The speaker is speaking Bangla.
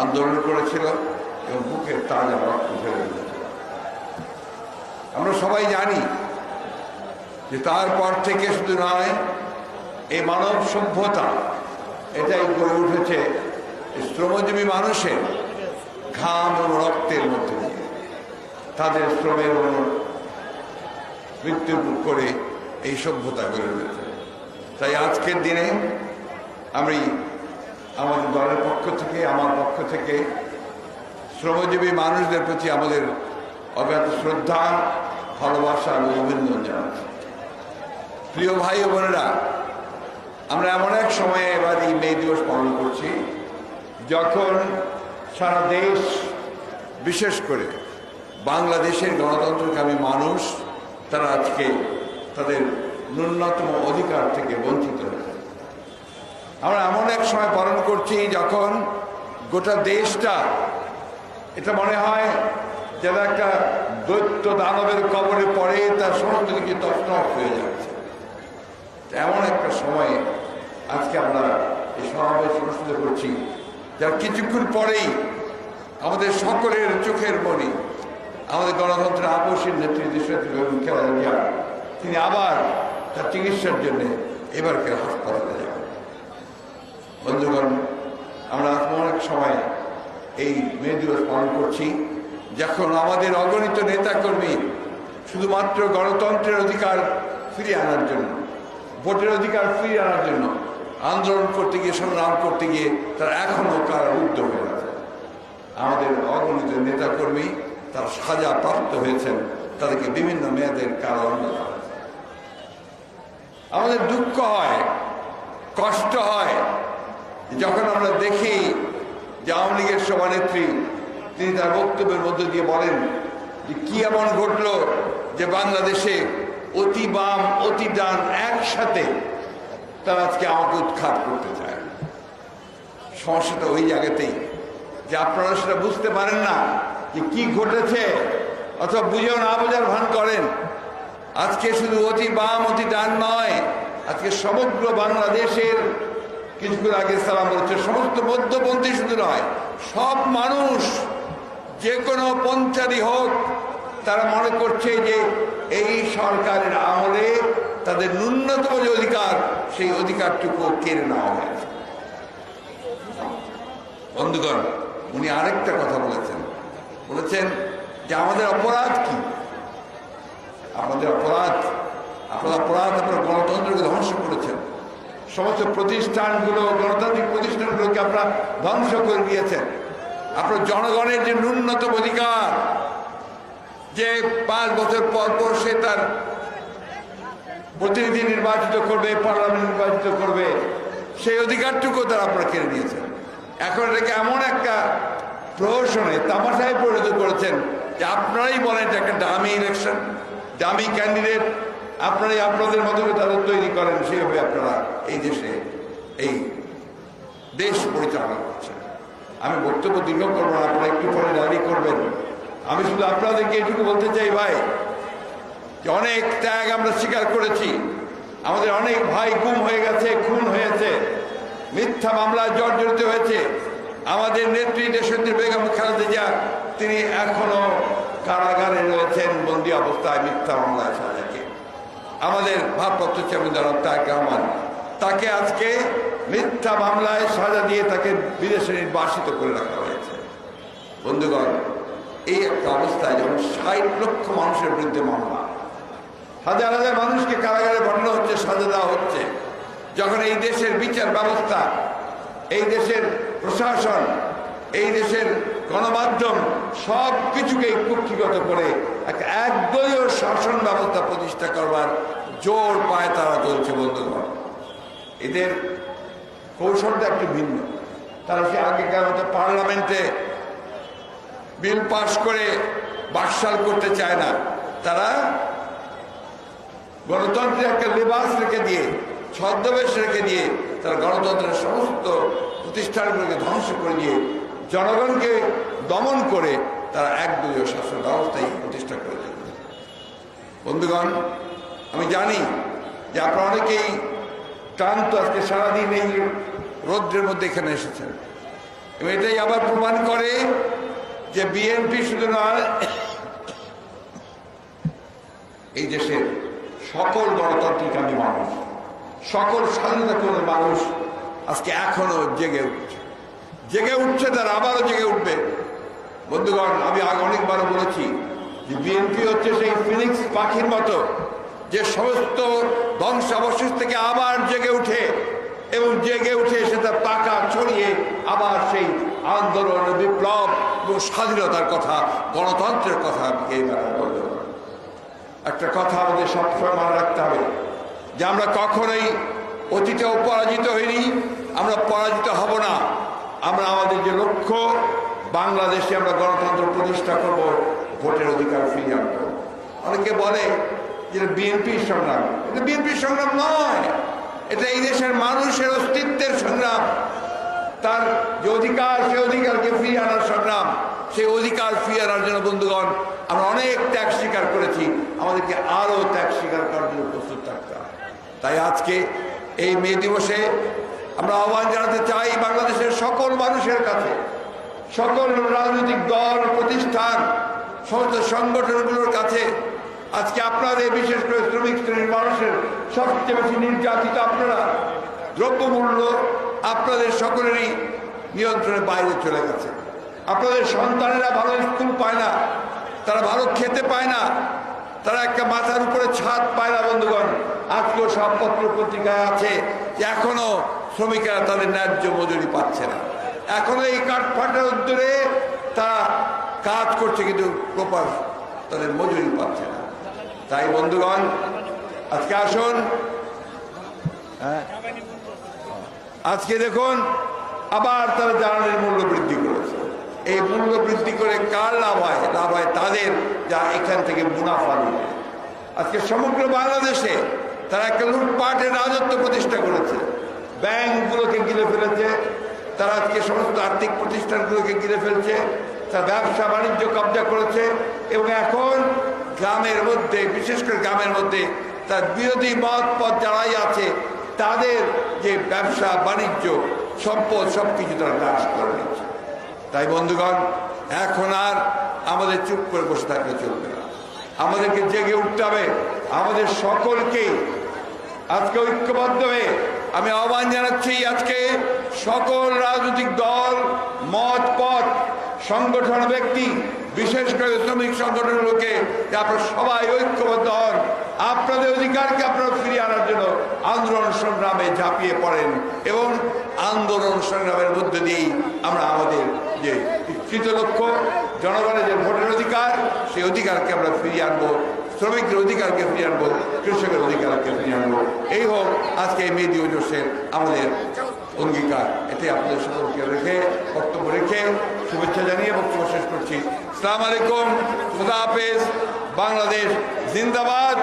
আন্দোলন করেছিল এবং বুকের তাজা রক্ত ফেলে দিয়েছিল। আমরা সবাই জানি যে তারপর থেকে শুধু নয়, এই মানব সভ্যতা এটাই গড়ে উঠেছে শ্রমজীবী মানুষের ঘাম এবং রক্তের মধ্যে দিয়ে, তাদের শ্রমের মৃত্যু করে এই সভ্যতা গড়ে উঠেছে। তাই আজকের দিনে আমি আমাদের দলের পক্ষ থেকে, আমার পক্ষ থেকে শ্রমজীবী মানুষদের প্রতি আমাদের অগাধ শ্রদ্ধা, ভালোবাসা এবং অভিনন্দন জানাচ্ছি। প্রিয় ভাই ও বোনেরা, আমরা এমন এক সময়ে এবার এই মে দিবস পালন করছি যখন সারা দেশ, বিশেষ করে বাংলাদেশের গণতন্ত্রকামী মানুষ, তারা আজকে তাদের ন্যূনতম অধিকার থেকে বঞ্চিত হয়েছে। আমরা এমন এক সময় পালন করছি যখন গোটা দেশটা, এটা মনে হয় যেন একটা দৈত্য দানবের কবরে পড়ে তার সমস্ত কিছু তছনছ হয়ে যাচ্ছে। এমন একটা সময়ে আজকে আমরা এই সমাবেশ অনুষ্ঠিত করছি, যার কিছুক্ষণ পরেই আমাদের সকলের চোখের মণি, আমাদের গণতন্ত্রের আপসীর নেতৃত্ব খেলা জিয়া, তিনি আবার তার চিকিৎসার জন্য এবারকে হাসপাতালে যাবেন। বন্ধুগণ, আমরা অনেক সময় এই মে দিবস পালন করছি যখন আমাদের অগণিত নেতাকর্মী শুধুমাত্র গণতন্ত্রের অধিকার ফিরিয়ে আনার জন্য, ভোটের অধিকার ফিরিয়ে আনার জন্য আন্দোলন করতে গিয়ে, সংগ্রাম করতে গিয়ে তারা এখনও কারারুদ্ধ হয়ে আছে। আমাদের অগণিত নেতাকর্মী তারা সাজা প্রাপ্ত হয়েছেন, তাদেরকে বিভিন্ন মেয়াদের কারাদণ্ড দেওয়া হয়েছে। আমাদের দুঃখ হয়, কষ্ট হয় যখন আমরা দেখি যে আওয়ামী লীগের সভানেত্রী তিনি তার বক্তব্যের মধ্য দিয়ে বলেন যে কি এমন ঘটল যে বাংলাদেশে অতি বাম অতি ডান একসাথে তারা আজকে আমাকে উৎখাত করতে চায়। সমস্যাটা ওই জায়গাতেই যে আপনারা সেটা বুঝতে পারেন না যে কি ঘটেছে, অথবা বুঝেও না বোঝার ভান করেন। আজকে শুধু অতি বাম অতি ডান নয়, আজকে সমগ্র বাংলাদেশের, কিছুক্ষণ আগে সালাম বলছে, সমস্ত মধ্যপন্থী শুধু নয়, সব মানুষ যে কোনো পন্থারই হোক, তারা মনে করছে যে এই সরকারের আমলে তাদের ন্যূনতম যে অধিকার, সেই অধিকারটুকু কেড়ে নেওয়া হয়েছে। বন্ধুগণ, উনি আরেকটা কথা বলেছেন যে আমাদের অপরাধ কি? আমাদের অপরাধ, আপনারা গণতন্ত্রকে ধ্বংস করেছেন, সমস্ত প্রতিষ্ঠানগুলো, গণতান্ত্রিক প্রতিষ্ঠানগুলোকে আপনারা ধ্বংস করে দিয়েছেন। আপনার জনগণের যে ন্যূনতম অধিকার, যে 5 বছর পর পর সে তার প্রতিনিধি নির্বাচিত করবে, পার্লামেন্ট নির্বাচিত করবে, সেই অধিকারটুকু তারা আপনারা কেড়ে নিয়েছেন। এখন এটাকে এমন একটা প্রহসনে, তামাশায় পরিণত করেছেন যে আপনারাই বলেন এটা একটা ডামি ইলেকশন, ডামি ক্যান্ডিডেট, আপনারাই আপনাদের মতো তাদের তৈরি করেন, সেভাবে আপনারা এই দেশে এই দেশ পরিচালনা করছেন। আমি বক্তব্য দীর্ঘ করবো না, আপনারা একটু পরে দাঁড়িয়ে করবেন। আমি শুধু আপনাদেরকে এটুকু বলতে চাই ভাই, যে অনেক ত্যাগ আমরা স্বীকার করেছি, আমাদের অনেক ভাই গুম হয়ে গেছে, খুন হয়েছে, মিথ্যা মামলায় জর্জরিত হয়েছে। আমাদের নেত্রী দেশনেত্রী বেগম খালেদা জিয়া তিনি এখনো কারাগারে রয়েছেন, বন্দী অবস্থায় মিথ্যা মামলায় সাজাকে। আমাদের ভারপ্রাপ্ত চেয়ারম্যান জনাব তারেক রহমান, তাকে আজকে মিথ্যা মামলায় সাজা দিয়ে তাকে বিদেশে নির্বাসিত করে রাখা হয়েছে। বন্ধুগণ, এই একটা অবস্থায় যখন 60 লক্ষ মানুষের বিরুদ্ধে মামলা, হাজার হাজার মানুষকে কারাগারে পাঠানো হচ্ছে, সাজা দেওয়া হচ্ছে, যখন এই দেশের বিচার ব্যবস্থা, এই দেশের প্রশাসন, এই দেশের গণমাধ্যম সব কিছুকে কুক্ষিগত করে একটা একদলীয় শাসন ব্যবস্থা প্রতিষ্ঠা করবার জোর পায় তারা চলছে। বন্ধুগণ, এদের কৌশলটা একটু ভিন্ন। তারা সে আগেকার মতো পার্লামেন্টে বিল পাস করে বাকশাল করতে চায় না। তারা গণতন্ত্রের একটা লেবাস রেখে দিয়ে, ছদ্মবেশ রেখে দিয়ে, তারা গণতন্ত্রের সমস্ত প্রতিষ্ঠানগুলোকে ধ্বংস করে দিয়ে জনগণকে দমন করে তারা একদলীয় শাসন ব্যবস্থাই প্রতিষ্ঠা করে দেবে। বন্ধুগণ, আমি জানি যে আপনারা অনেকেই ক্লান্ত, আজকে সারাদিন এই রৌদ্রের মধ্যে এখানে এসেছেন। এবং এটাই আবার প্রমাণ করে যে বিএনপি শুধু নয়, এই দেশের সকল গণতান্ত্রিকামী মানুষ, সকল স্বাধীনতাপূর্ণ মানুষ আজকে এখনো জেগে উঠছে, তারা আবারও জেগে উঠবে। বন্ধুগণ, আমি আগে অনেকবারও বলেছি যে বিএনপি হচ্ছে সেই ফিনিক্স পাখির মতো, যে সমস্ত ধ্বংসাবশেষ থেকে আবার জেগে উঠে এবং জেগে উঠে সেটা পাকা ছড়িয়ে আবার সেই আন্দোলন, বিপ্লব এবং স্বাধীনতার কথা, গণতন্ত্রের কথা বলতে। একটা কথা আমাদের সবসময় মনে রাখতে হবে যে আমরা কখনোই অতীতেও পরাজিত হইনি, আমরা পরাজিত হব না। আমরা আমাদের যে লক্ষ্য, বাংলাদেশে আমরা গণতন্ত্র প্রতিষ্ঠা করব, ভোটের অধিকার ফিরিয়ে আনবো। অনেকে বলে যে বিএনপির সংগ্রাম, এটা বিএনপির সংগ্রাম নয়, এটা এই দেশের মানুষের অস্তিত্বের সংগ্রাম। তার যে অধিকার, সেই অধিকারকে ফিরিয়ে আনার সংগ্রাম। সেই অধিকার ফিরিয়ে আনার জন্য বন্ধুগণ আমরা অনেক ত্যাগ স্বীকার করেছি, আমাদেরকে আরও ত্যাগ স্বীকার করার জন্য প্রস্তুত থাকতে হবে। তাই আজকে এই মে দিবসে আমরা আহ্বান জানাতে চাই বাংলাদেশের সকল মানুষের কাছে, সকল রাজনৈতিক দল, প্রতিষ্ঠান, সমস্ত সংগঠনগুলোর কাছে। আজকে আপনাদের, বিশেষ করে শ্রমিক শ্রেণীর মানুষের সবচেয়ে বেশি নির্যাতিত আপনারা। দ্রব্যমূল্য আপনাদের সকলেরই নিয়ন্ত্রণের বাইরে চলে গেছে। আপনাদের সন্তানেরা ভালো স্কুল পায় না, তারা ভালো খেতে পায় না, তারা একটা মাথার উপরে ছাদ পায় না। বন্ধুগণ, আজকেও সব পত্র পত্রিকায় আছে যে এখনো শ্রমিকেরা তাদের ন্যায্য মজুরি পাচ্ছে না। এখনো এই কাঠফাটার উদ্যোগে তারা কাজ করছে, কিন্তু প্রপার তাদের মজুরি পাচ্ছে না। তাই বন্ধুগণ, আজকে আসুন, আজকে দেখুন আবার তারা জ্বালানির মূল্য বৃদ্ধি করেছে। এই মূল্য বৃদ্ধি করে কার লাভ হয়? লাভ হয় তাদের, যা এখান থেকে মুনাফা নিবে। আজকে সমগ্র বাংলাদেশে তারা একটা লুটপাটের রাজত্ব প্রতিষ্ঠা করেছে। ব্যাংকগুলোকে গিলে ফেলেছে তারা, আজকে সমস্ত আর্থিক প্রতিষ্ঠানগুলোকে গিলে ফেলছে, তার ব্যবসা বাণিজ্য কবজা করেছে। এবং এখন গ্রামের মধ্যে, বিশেষ করে গ্রামের মধ্যে তার বিরোধী মত পথ যারাই আছে তাদের যে ব্যবসা বাণিজ্য, সম্পদ, সব কিছু তারা নাশ করে নিচ্ছে। তাই বন্ধুগণ, এখন আর আমাদের চুপ করে বসে থাকলে চলবে না, আমাদেরকে জেগে উঠতে হবে। আমাদের সকলকেই আজকে ঐক্যবদ্ধ হয়ে আমি আহ্বান জানাচ্ছি, আজকে সকল রাজনৈতিক দল, মত পথ, সংগঠন, ব্যক্তি, বিশেষ করে শ্রমিক সংগঠনগুলোকে, আপনারা সবাই ঐক্যবদ্ধ হন, আপনাদের অধিকারকে আপনারা ফিরিয়ে আনার জন্য আন্দোলন সংগ্রামে ঝাঁপিয়ে পড়েন। এবং আন্দোলন সংগ্রামের মধ্যে দিয়েই আমরা আমাদের যে কৃত লক্ষ্য, জনগণের যে ভোটের অধিকার, সেই অধিকারকে আমরা ফিরিয়ে আনবো, শ্রমিকদের অধিকারকে ফিরিয়ে আনবো, কৃষকের অধিকারকে ফিরিয়ে আনবো। এই হোক আজকে এই মে দিবসের আমাদের অঙ্গীকার। এতে আপনাদের সকলকে রেখে, বক্তব্য রেখে, শুভেচ্ছা জানিয়ে বক্তব্য শেষ করছি। আসসালামু আলাইকুম, খুদা হাফেজ, বাংলাদেশ জিন্দাবাদ।